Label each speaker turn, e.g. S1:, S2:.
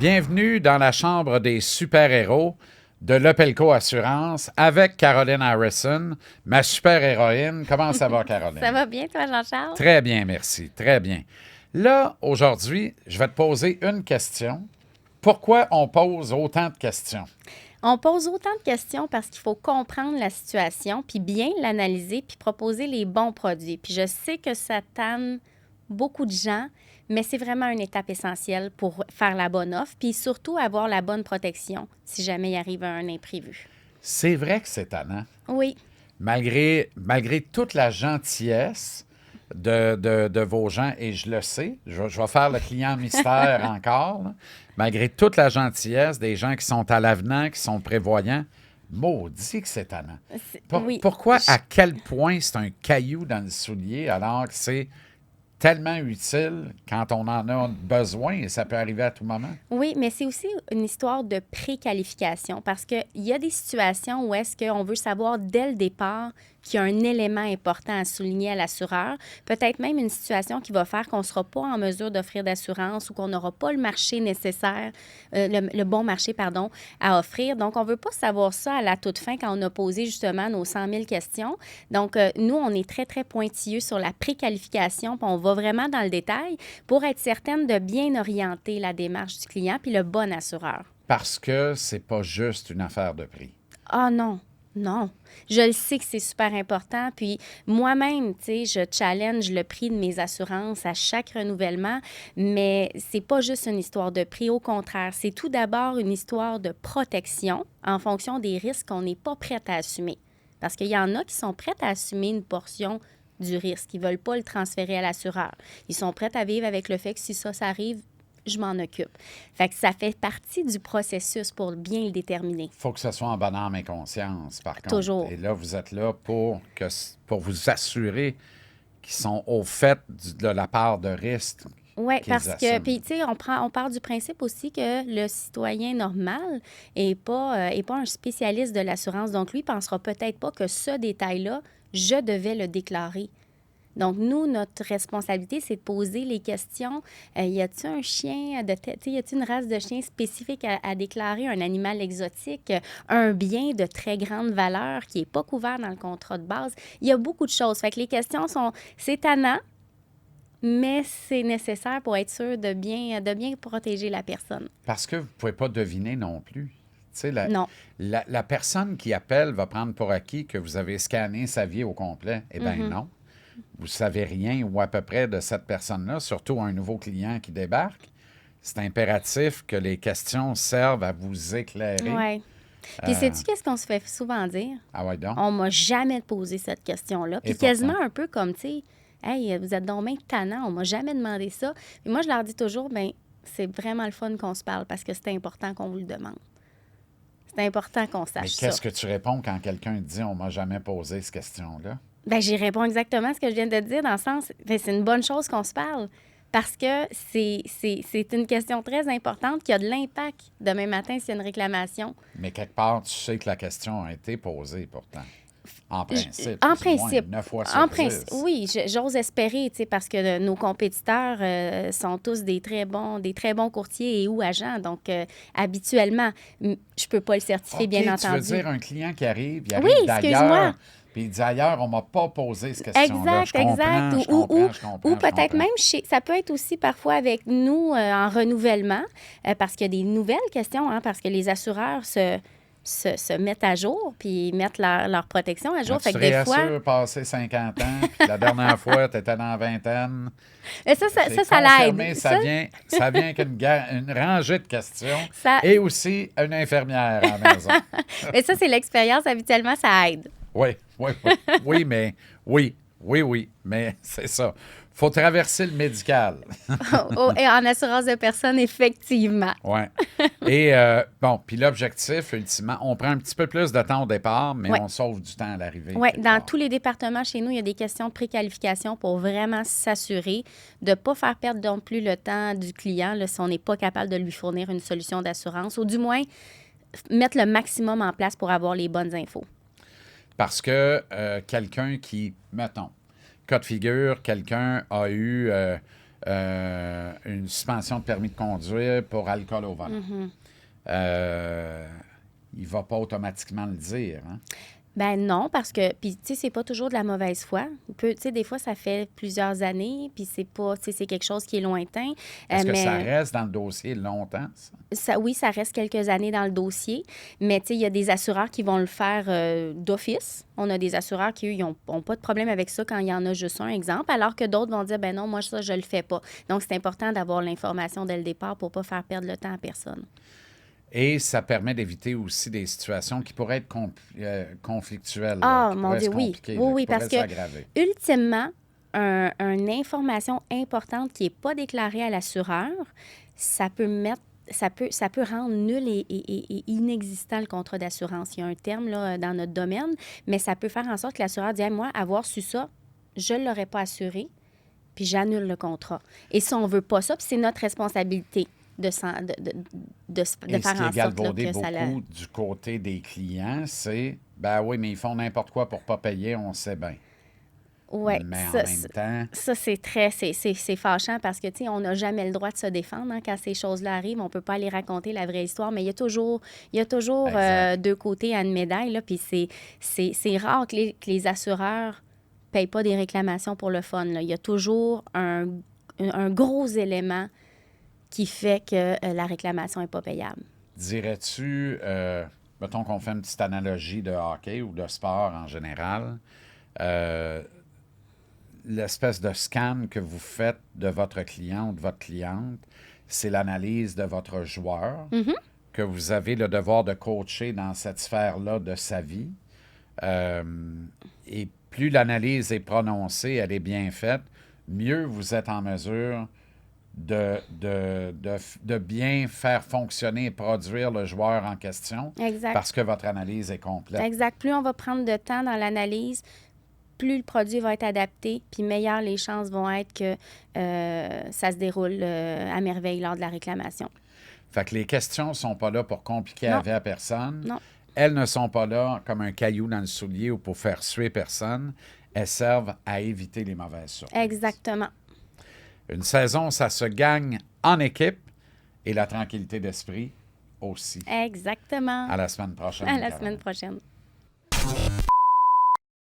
S1: Bienvenue dans la chambre des super-héros de l'Opelco Assurance avec Caroline Harrison, ma super-héroïne. Comment ça va, Caroline?
S2: Ça va bien, toi, Jean-Charles?
S1: Très bien, merci. Très bien. Là, aujourd'hui, je vais te poser une question. Pourquoi on pose autant de questions?
S2: On pose autant de questions parce qu'il faut comprendre la situation, puis bien l'analyser, puis proposer les bons produits. Puis je sais que ça tanne beaucoup de gens, mais c'est vraiment une étape essentielle pour faire la bonne offre, puis surtout avoir la bonne protection si jamais il arrive un imprévu.
S1: C'est vrai que c'est tannant.
S2: Oui,
S1: Malgré toute la gentillesse de vos gens, et je le sais, je vais faire le client mystère encore, là. Malgré toute la gentillesse des gens qui sont à l'avenant, qui sont prévoyants, maudit que c'est tannant.
S2: oui.
S1: Pourquoi, à quel point c'est un caillou dans le soulier alors que c'est tellement utile quand on en a besoin et ça peut arriver à tout moment?
S2: Oui, mais c'est aussi une histoire de préqualification parce qu'il y a des situations où est-ce qu'on veut savoir dès le départ qu'il y a un élément important à souligner à l'assureur. Peut-être même une situation qui va faire qu'on ne sera pas en mesure d'offrir d'assurance ou qu'on n'aura pas le marché nécessaire, le bon marché, pardon, à offrir. Donc, on ne veut pas savoir ça à la toute fin quand on a posé justement nos 100 000 questions. Donc, nous, on est très, très pointilleux sur la préqualification, puis on va vraiment dans le détail pour être certaine de bien orienter la démarche du client puis le bon assureur.
S1: Parce que c'est pas juste une affaire de prix.
S2: Ah non, non. Je le sais que c'est super important. Puis moi-même, tu sais, je challenge le prix de mes assurances à chaque renouvellement, mais c'est pas juste une histoire de prix. Au contraire, c'est tout d'abord une histoire de protection en fonction des risques qu'on n'est pas prêt à assumer. Parce qu'il y en a qui sont prêts à assumer une portion du risque. Ils ne veulent pas le transférer à l'assureur. Ils sont prêts à vivre avec le fait que si ça arrive, je m'en occupe. Fait que ça fait partie du processus pour bien le déterminer.
S1: Il faut que ce soit en bonne âme et conscience, par contre.
S2: Toujours.
S1: Et là, vous êtes là pour vous assurer qu'ils sont au fait de la part de risque.
S2: Oui,
S1: qu'ils
S2: parce que,
S1: assument.
S2: puis tu sais, on part du principe aussi que le citoyen normal n'est pas un spécialiste de l'assurance. Donc, lui, il ne pensera peut-être pas que ce détail-là, je devais le déclarer. Donc, nous, notre responsabilité, c'est de poser les questions. Y a-t-il un chien y a-t-il une race de chien spécifique à déclarer, un animal exotique, un bien de très grande valeur qui n'est pas couvert dans le contrat de base? Il y a beaucoup de choses. Fait que les questions c'est tannant, mais c'est nécessaire pour être sûr de bien protéger la personne.
S1: Parce que vous ne pouvez pas deviner non plus. Tu sais,
S2: Non.
S1: la personne qui appelle va prendre pour acquis que vous avez scanné sa vie au complet. Eh bien, non. Vous ne savez rien ou à peu près de cette personne-là, surtout un nouveau client qui débarque. C'est impératif que les questions servent à vous éclairer.
S2: Oui. Puis, sais-tu qu'est-ce qu'on se fait souvent dire?
S1: Ah ouais, donc?
S2: On m'a jamais posé cette question-là. Puis,
S1: Et
S2: quasiment
S1: pourtant.
S2: un peu comme, tu sais, hey, vous êtes donc bien tannant, on m'a jamais demandé ça. Puis moi, je leur dis toujours, bien, c'est vraiment le fun qu'on se parle parce que c'est important qu'on vous le demande. C'est important qu'on
S1: Mais
S2: sache ça.
S1: qu'est-ce que tu réponds quand quelqu'un dit « on m'a jamais posé cette question-là » ?
S2: Bien, j'y réponds exactement ce que je viens de te dire, dans le sens, bien, c'est une bonne chose qu'on se parle parce que c'est une question très importante qui a de l'impact demain matin s'il y a une réclamation.
S1: Mais quelque part, tu sais que la question a été posée pourtant. En principe.
S2: En
S1: plus ou moins,
S2: principe.
S1: 9 fois sur 10.
S2: Oui, j'ose espérer, tu sais, parce que nos compétiteurs sont tous des très bons courtiers et ou agents. Donc, habituellement, je peux pas le certifier, bien
S1: Tu
S2: entendu.
S1: veux dire un client qui arrive, il
S2: Oui,
S1: arrive
S2: excuse-moi.
S1: d'ailleurs, puis il dit ailleurs, on m'a pas posé cette question-là.
S2: Exact, exact.
S1: Je comprends.
S2: Ou peut-être même, ça peut être aussi parfois avec nous en renouvellement, parce qu'il y a des nouvelles questions, hein, parce que les assureurs se mettent à jour, puis mettent leur protection à jour.
S1: Tu
S2: Fait
S1: te
S2: que des
S1: réassures
S2: fois...
S1: passé 50 ans, puis la dernière fois, tu étais dans la vingtaine.
S2: Ça
S1: Confirmé,
S2: l'aide.
S1: ça vient avec une rangée de questions
S2: Ça-
S1: et aussi une infirmière à la maison.
S2: Mais ça, c'est l'expérience. Habituellement, ça aide.
S1: Oui, mais c'est ça. Faut traverser le médical.
S2: Et en assurance de personnes, effectivement.
S1: Oui. Et bon, puis l'objectif, ultimement, on prend un petit peu plus de temps au départ, mais
S2: Ouais.
S1: on sauve du temps à l'arrivée.
S2: Oui,
S1: quelque
S2: dans
S1: part.
S2: tous les départements chez nous, il y a des questions de préqualification pour vraiment s'assurer de ne pas faire perdre non plus le temps du client là, si on n'est pas capable de lui fournir une solution d'assurance, ou du moins mettre le maximum en place pour avoir les bonnes infos.
S1: Parce que quelqu'un qui, mettons, cas de figure, quelqu'un a eu une suspension de permis de conduire pour alcool au volant. Il ne va pas automatiquement le dire. Hein?
S2: Ben non, parce que, puis, tu sais, c'est pas toujours de la mauvaise foi. Tu sais, des fois, ça fait plusieurs années, puis c'est pas, tu sais, c'est quelque chose qui est lointain.
S1: Est-ce que
S2: mais
S1: ça reste dans le dossier longtemps, ça?
S2: oui, ça reste quelques années dans le dossier, mais tu sais, il y a des assureurs qui vont le faire d'office. On a des assureurs qui, eux, ils n'ont pas de problème avec ça quand il y en a juste un exemple, alors que d'autres vont dire, ben non, moi, ça, je le fais pas. Donc, c'est important d'avoir l'information dès le départ pour pas faire perdre le temps à personne.
S1: Et ça permet d'éviter aussi des situations qui pourraient être conflictuelles,
S2: Ah,
S1: qui
S2: mon
S1: pourraient
S2: Dieu,
S1: se
S2: oui.
S1: compliquer,
S2: Oui,
S1: là,
S2: oui,
S1: qui
S2: parce
S1: pourraient
S2: que,
S1: s'aggraver.
S2: ultimement, une information importante qui n'est pas déclarée à l'assureur, ça peut mettre ça peut rendre nul et inexistant le contrat d'assurance. Il y a un terme là, dans notre domaine, mais ça peut faire en sorte que l'assureur dit hey, moi, avoir su ça, je ne l'aurais pas assuré, puis j'annule le contrat. Et si on ne veut pas ça, puis c'est notre responsabilité de,
S1: Et
S2: faire
S1: ce qui
S2: en
S1: est
S2: sorte là,
S1: galvaudé
S2: que ça
S1: beaucoup du côté des clients, c'est ben oui, mais ils font n'importe quoi pour ne pas payer, on sait bien.
S2: Oui,
S1: Mais en même temps,
S2: ça c'est c'est fâchant parce que, tu sais, on n'a jamais le droit de se défendre hein, quand ces choses-là arrivent. On ne peut pas aller raconter la vraie histoire, mais il y a toujours
S1: exact.
S2: deux côtés à une médaille, là, puis c'est rare que les assureurs ne payent pas des réclamations pour le fun, là. Il y a toujours un gros élément qui fait que la réclamation n'est pas payable.
S1: Dirais-tu, mettons qu'on fait une petite analogie de hockey ou de sport en général, l'espèce de scan que vous faites de votre client ou de votre cliente, c'est l'analyse de votre joueur que vous avez le devoir de coacher dans cette sphère-là de sa vie. Et plus l'analyse est prononcée, elle est bien faite, mieux vous êtes en mesure de bien faire fonctionner et produire le joueur en question
S2: Exact.
S1: parce que votre analyse est complète.
S2: Exact. Plus on va prendre de temps dans l'analyse, plus le produit va être adapté, puis meilleures les chances vont être que ça se déroule à merveille lors de la réclamation.
S1: Fait que les questions ne sont pas là pour compliquer la vie à personne.
S2: Non.
S1: Elles ne sont pas là comme un caillou dans le soulier ou pour faire suer personne. Elles servent à éviter les mauvaises surprises.
S2: Exactement.
S1: Une saison, ça se gagne en équipe et la tranquillité d'esprit aussi.
S2: Exactement.
S1: À la semaine prochaine.
S2: À la semaine prochaine.